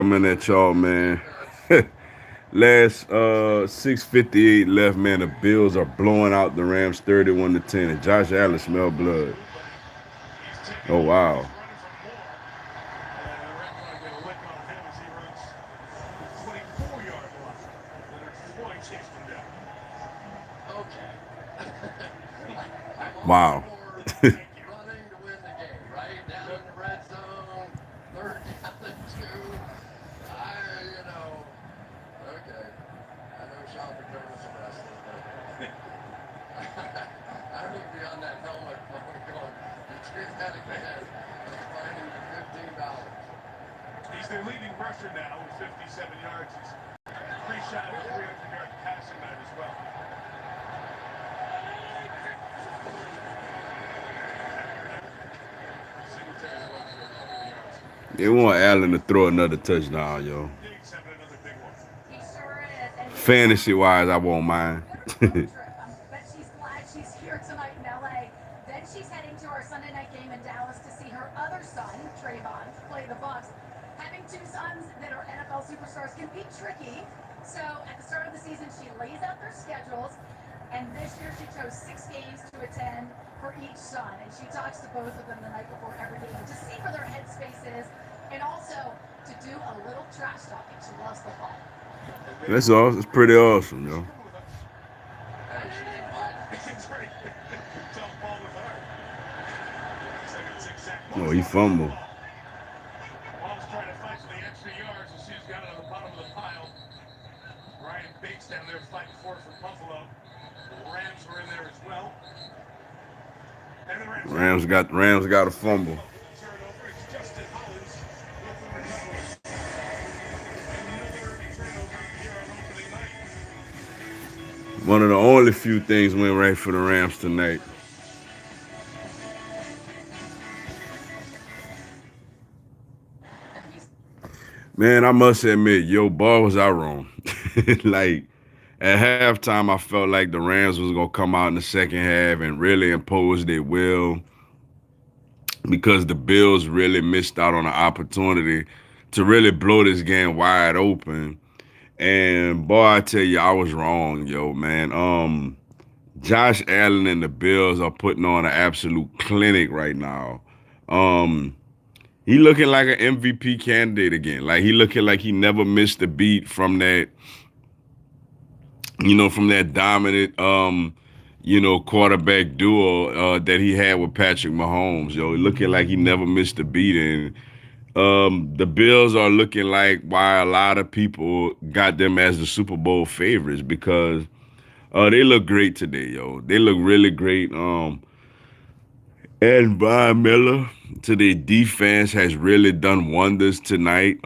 coming at y'all, man. Last 6:58 left, man. The Bills are blowing out the Rams 31-10, and Josh Allen smell blood. Oh wow. Wow. They want Allen to throw another touchdown, yo. Fantasy wise, I won't mind. That's awesome. It's pretty awesome, yo. Oh, he fumbled. Rams got a fumble. One of the only few things went right for the Rams tonight. Man, I must admit, yo, ball was out wrong. Like at halftime, I felt like the Rams was gonna come out in the second half and really impose their will because the Bills really missed out on the opportunity to really blow this game wide open. And boy, I tell you, I was wrong, yo, man. Josh Allen and the Bills are putting on an absolute clinic right now. Um, he looking like an MVP candidate again. Like he looking like he never missed a beat from that, from that dominant, quarterback duo that he had with Patrick Mahomes. Yo, looking like he never missed a beat. And the Bills are looking like why a lot of people got them as the Super Bowl favorites because they look great today, yo. They look really great. And Brian Miller to their defense has really done wonders tonight.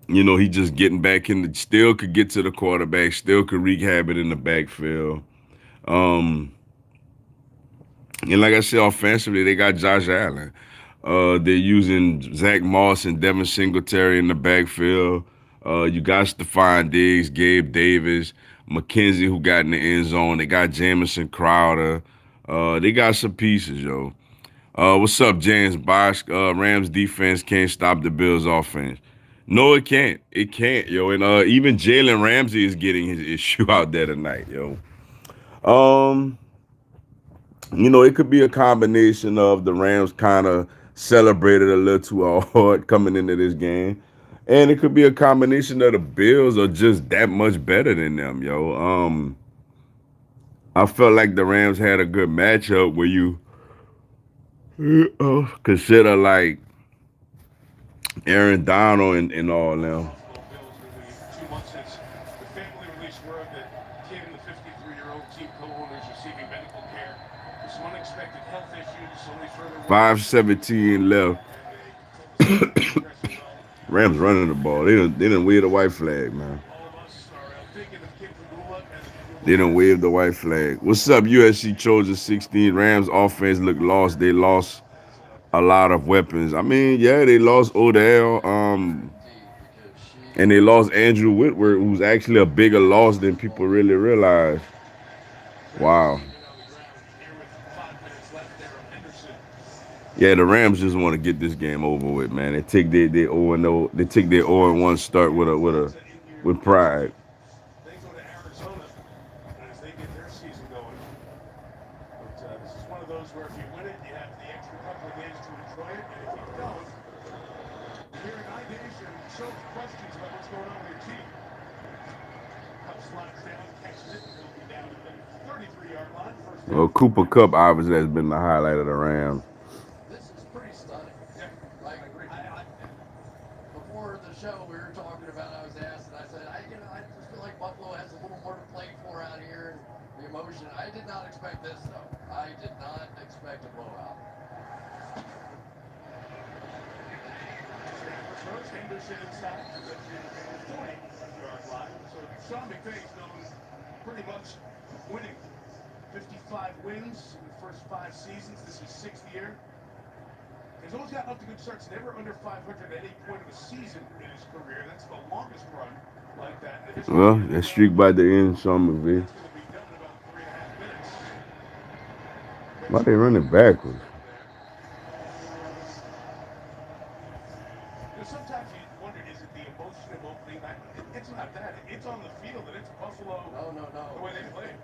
He just getting back in the still could get to the quarterback, still could wreak havoc in the backfield. Um, and like I said, offensively, they got Josh Allen. They're using Zach Moss and Devin Singletary in the backfield. You got Stephon Diggs, Gabe Davis, McKenzie, who got in the end zone. They got Jamison Crowder. They got some pieces, yo. What's up, James Bosch? Rams defense can't stop the Bills offense. No, it can't. It can't, yo. And even Jalen Ramsey is getting his issue out there tonight, yo. Um, it could be a combination of the Rams kind of celebrated a little too hard coming into this game. And it could be a combination of the Bills are just that much better than them, yo. I felt like the Rams had a good matchup where you consider like Aaron Donald and all them. Five 17 left. Rams running the ball. They didn't wave the white flag, man. They didn't wave the white flag. What's up, USC Trojans 16? Rams offense look lost. They lost a lot of weapons. I mean, yeah, they lost Odell, and they lost Andrew Whitworth, who's actually a bigger loss than people really realize. Wow. Yeah, the Rams just want to get this game over with, man. They take their 0-0. They take their 0-1 start with pride. They go to Arizona as they get their season going. But this is one of those where if you win it, you have the extra couple of days to enjoy it. And if you don't, you're here in 9 days, you're so questions about what's going on with your team. Cup slides down, catches it, and he'll be down at the 33-yard line. First down Well, for the Cooper Rams. Cup obviously has been the highlight of the Rams. This is pretty stunning. Yeah, Like I agree. before the show, we were talking about. I was asked, and I said, I just feel like Buffalo has a little more to play for out here, and the emotion. I did not expect this though. I did not expect a blowout. Snap returns, Henderson inside to the 40-yard line. So Sean McVay's known pretty much winning. 55 wins in the first 5 seasons. This is 6th year. He's always gotten up to good starts, never under 500 at any point of the season in his career. That's the longest run like that in the history Well, of the that NFL. streak by the end, Sean McVay. That's going to be done in about 3.5 minutes. Why they Benson running backwards? down there. Sometimes you wonder, is it the emotion of opening night? It's not that. It's on the field, and it's Buffalo No, no, the no. way they play.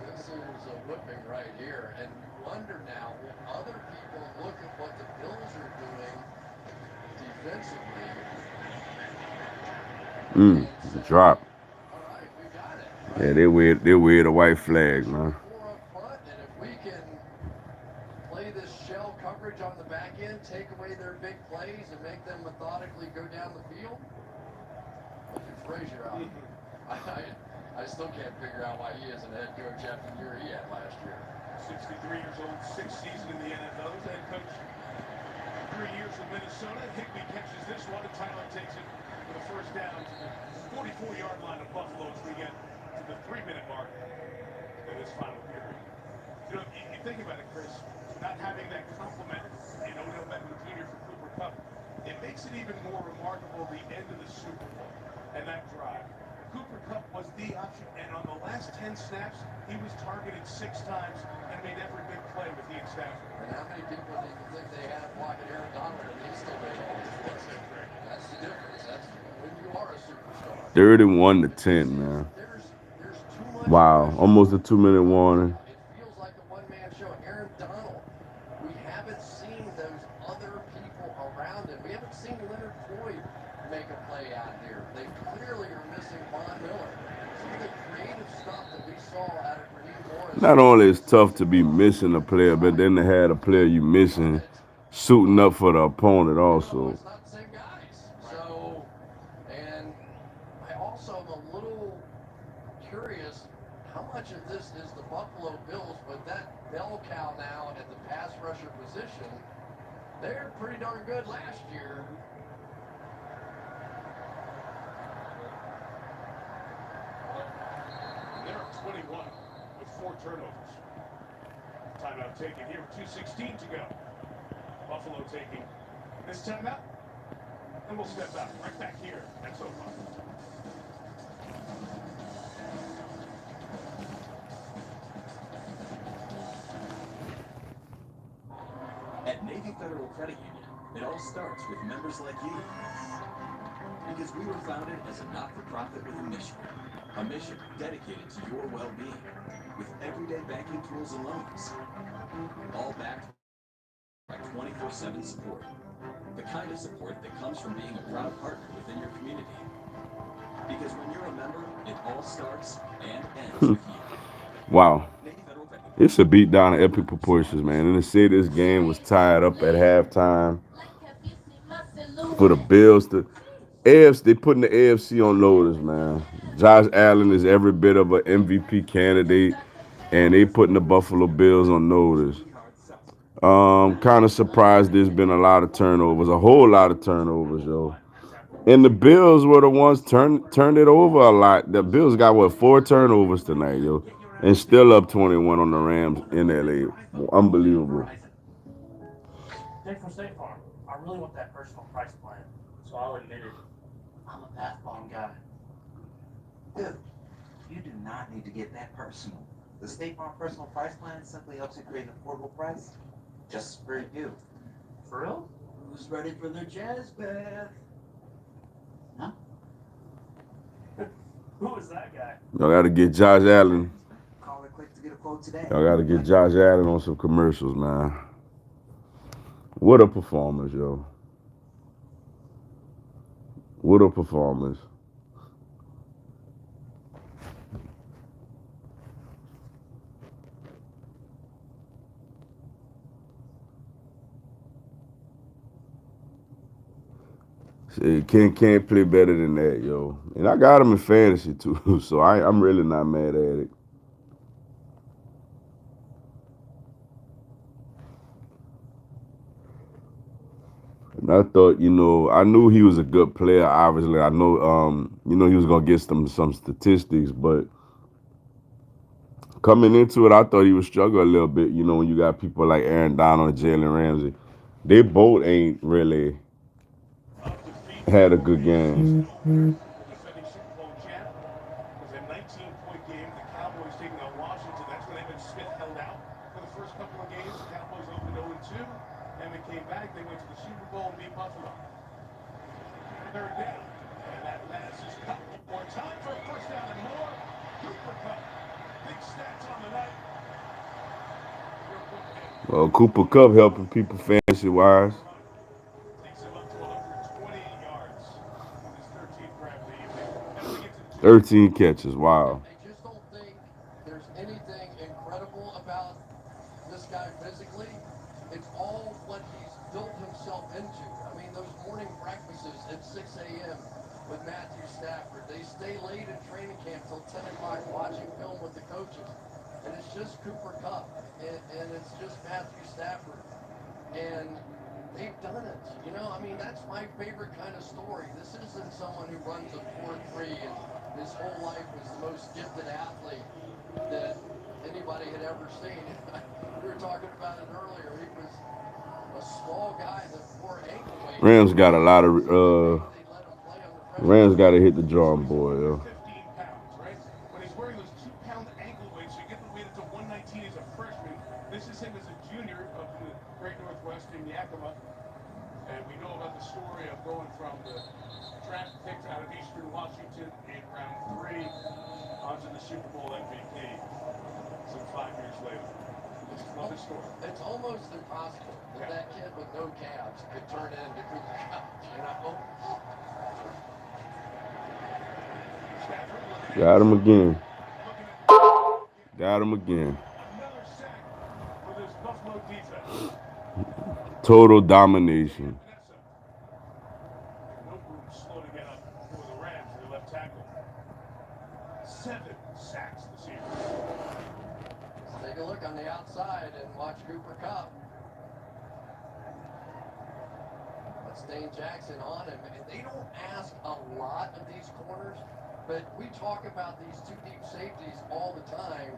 This is a whipping right here, and you wonder now, will other people look at what the Bills are doing defensively and say, Drop. all right, we got it, Yeah, right? they wear the white flag, man. 4 up front, and if we can play this shell coverage on the back end, take away their big plays, and make them methodically go down the field, look at Frazier out. I still can't figure out why he isn't head coach after the year he had last year. 63 years old, 6th season in the NFL. He's head coach 3 years in Minnesota. Higbee catches this one, and Tyler takes it for the first down to the 44-yard line of Buffalo as we get to the 3-minute mark in this final period. You know, you think about it, Chris, not having that compliment in Odell Beckham Jr. for Cooper Kupp, it makes it even more remarkable the end of the Super Bowl and that drive. Cooper Kupp was the option, and on the last 10 snaps, he was targeted 6 times and made every big play with Ian Stafford. And how many people do you think they had blocking Aaron Donald and he still made all these plays? That's the difference. That's when you are a superstar. 31-10, man. There's too much Wow, pressure. almost a 2-minute warning. It feels like a one-man show. Aaron Donald, we haven't seen those other people around him. We haven't seen Leonard Floyd make a play out here. They clearly are missing Von Miller. Some of the creative stuff that we saw out of Raheem Morris. Not only is it tough to be missing a player, but then to have a player you missing suiting up for the opponent also. It's not the same guys. So, and I also am a little curious how much of this is the Buffalo Bills, but that bell cow now at the pass rusher position, they're pretty darn good last year. And they're up 21 with 4 turnovers. Timeout taken here with 2:16 to go. Buffalo taking this timeout, and we'll step out right back here at SoFi. At Navy Federal Credit Union, it all starts with members like you. Because we were founded as a not-for-profit with a mission dedicated to your well-being, with everyday banking tools and loans, all backed by 24/7 support. The kind of support that comes from being a proud partner within your community. Because when you're a member, it all starts and ends with you. Wow. Navy Federal Credit Union. It's a beat down of epic proportions, man. And to say this game was tied up at halftime for the Bills to AFC, they putting the AFC on notice, man. Josh Allen is every bit of an MVP candidate, and they putting the Buffalo Bills on notice. Kind of surprised there's been a lot of turnovers, a whole lot of turnovers, yo. And the Bills were the ones turned it over a lot. The Bills got what 4 turnovers tonight, yo, and still up 21 on the Rams in LA. Unbelievable. Jake from State Farm. I really want that personal price plan, so I'll admit it. I'm a path bomb guy. Dude, you do not need to get that personal. The State Farm Personal Price Plan simply helps you create an affordable price Just for you. For real? Who's ready for the jazz bath? Huh? Who was that guy? Y'all got to get Josh Allen. Call it quick to get a quote today. Y'all got to get Josh Allen on some commercials, man. What a performance, yo. What a performance. See, can't play better than that, yo. And I got him in fantasy too, so I'm really not mad at it. And I thought, I knew he was a good player. Obviously, I know, he was gonna get some statistics, but coming into it, I thought he would struggle a little bit. When you got people like Aaron Donald and Jalen Ramsey, they both ain't really had a good game. Defending Super Bowl champ was a 19-point game. The Cowboys taking on Washington. That's when Evan Smith held out for the first couple of games. The Cowboys opened 0-2, and they came back. They went to the Super Bowl and beat Buffalo. Third down, and that pass is cut one more time for a first down and more. Cooper Kupp, big stats on the night. Well, Cooper Kupp helping people fantasy wise. Takes him up to 120 yards on his 13th grab of the evening. As we get to the 13 catches. Wow. I just don't think there's anything incredible about this guy physically. It's all what he's built himself into. I mean, those morning practices at 6 a.m. with Matthew Stafford. They stay late in training camp till 10 o'clock watching film with the coaches. And it's just Cooper Kupp, and it's just Matthew Stafford. And they've done it. I mean, that's my favorite kind of story. This isn't someone who runs a 4.3 and his whole life was the most gifted athlete that anybody had ever seen. We were talking about it earlier. He was a small guy that wore ankle weights. Rams got a lot of They let him play on the pressure. Rams got to hit the drawing board, yo. 15 pounds, right? When he's wearing those 2-pound ankle weights, you get the weight up to 119 as a freshman. This is him as a junior up in the Great Northwest in Yakima. And we know about the story of going from the draft pick out of Eastern Washington in round 3 onto the Super Bowl MVP some 5 years later. It's another story. It's almost impossible that kid with no calves could turn into Cooper Kupp, Got him again. Got him again. Another sack for this Buffalo defense. Total domination. No room slow to get up for the Rams, their left tackle. 7 sacks this year. Let's take a look on the outside and watch Cooper Kupp. Let's Dane Jackson on him. And they don't ask a lot of these corners, but we talk about these 2 deep safeties all the time.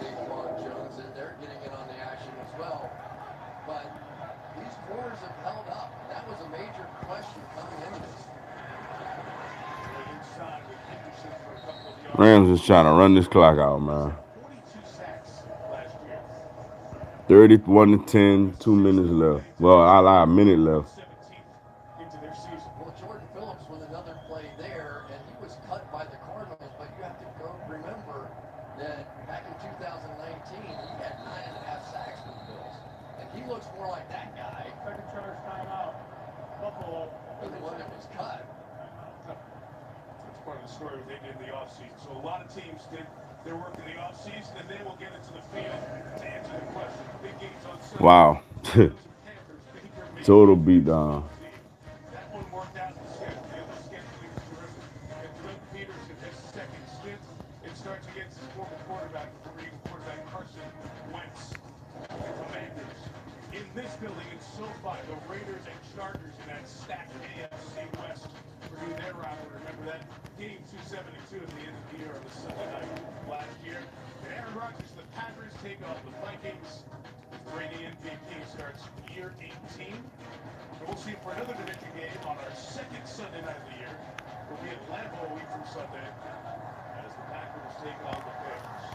Javon Jones in there getting in on the action as well. But these corners have held up. That was a major question coming into this. Inside with Henderson for a couple of yards. Rams is trying to run this clock out, man. 42 sacks last year. 31-10, 2 minutes left. Well, I lied, a minute left. 17th into their season. Well, Jordan Phillips with another play there, and he was cut by the Cardinals, but you have to remember that back in 2019, he had 9.5 sacks for the Bills. And he looks more like that guy Second charge timeout. Buffalo. than the one that was cut. That's part of the story they did in the offseason. So a lot of teams did their work in the offseason, and then we'll get into the field to answer the question. Big games on Sunday. Wow. Panthers, Baker Mayfield. Total beatdown. That one worked out in the schedule. The other scheduling was terrific. And Doug Peterson, his second stint, it starts against his former quarterback, former Eagle quarterback Carson Wentz. The Commanders. In this building in SoFi, the Raiders and Chargers in that stacked AFC West renew their rivalry. Remember that game 272 at the end of the year on the Sunday night last year. And Aaron Rodgers, the Packers take on the Vikings. Brady MVP starts year 18. And we'll see for another division game on our second Sunday night of the year. We'll be at Lambeau a week from Sunday as the Packers take on the Bears.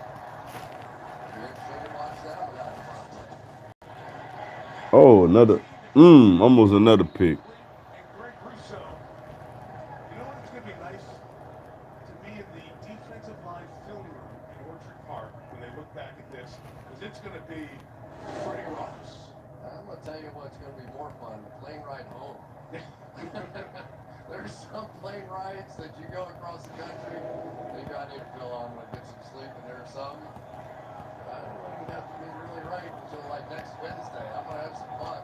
You're interested to watch that without Devontae. Oh, almost another pick. And Greg Rousseau. You know what? It's going to be nice to be in the defensive line film room in Orchard Park when they look back at this, because it's going to be pretty rough. I'm going to tell you what's going to be more fun, the plane ride home. There's some plane rides that you go across the country, maybe I need to fill on and get some sleep in there or something. But I don't even have to be really right until like next Wednesday. I'm going to have some fun.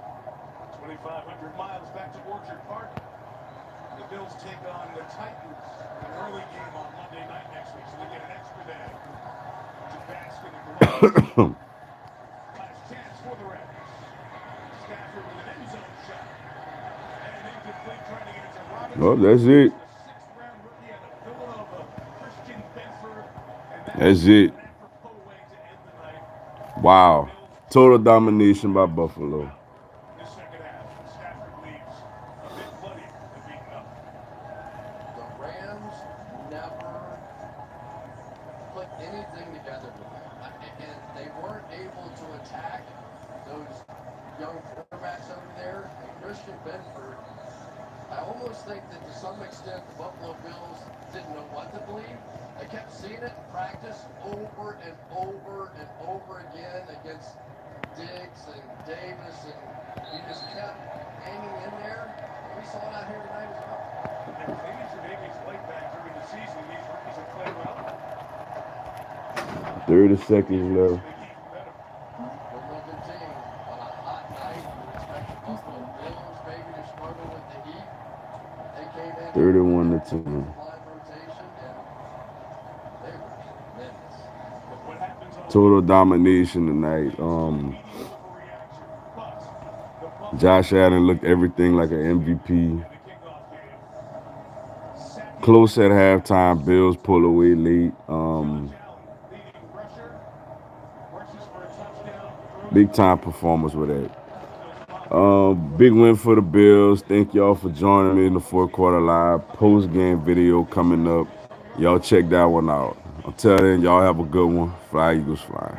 2,500 miles back to Orchard Park. The Bills take on the Titans in an early game on Monday night next week, so they get an extra day to bask in the glory. Last chance for the Rams. Stafford with an end zone shot. And incomplete, trying to get it to Robinson. Oh, that's it. The sixth-round rookie out of Villanova, Christian Benford. And That's it. an apropos way to end the night. Wow. Total domination by Buffalo. The second half, Stafford leaves a bit bloody and beaten up. The Rams never put anything together with them. And they weren't able to attack those young quarterbacks over there. And Christian Benford, I almost think that to some extent the Buffalo Bills didn't know what to believe. They kept seeing it in practice over and over and over again against Diggs and Davis, and he just kept hanging in there. And we saw it out here tonight as well. There was injuries and injuries late back during the season. These rookies have played well. 30 seconds left. They keep better. Good looking team on a hot night. You expect the Buffalo Bills maybe to struggle with the heat. They came in 31 to 10. line rotation, and they were tremendous. But what happens on Total domination tonight. overreaction? But the Buffalo Josh Allen looked everything like an MVP. in the kickoff game. Second, Close at halftime. Bills pull away late. Josh Allen, leading rusher, rushes for a touchdown. throws Big time performance with that. Big win for the Bills. Thank y'all for joining me in the fourth quarter live. Post game video coming up. Y'all check that one out. Until then, y'all have a good one. Fly Eagles fly.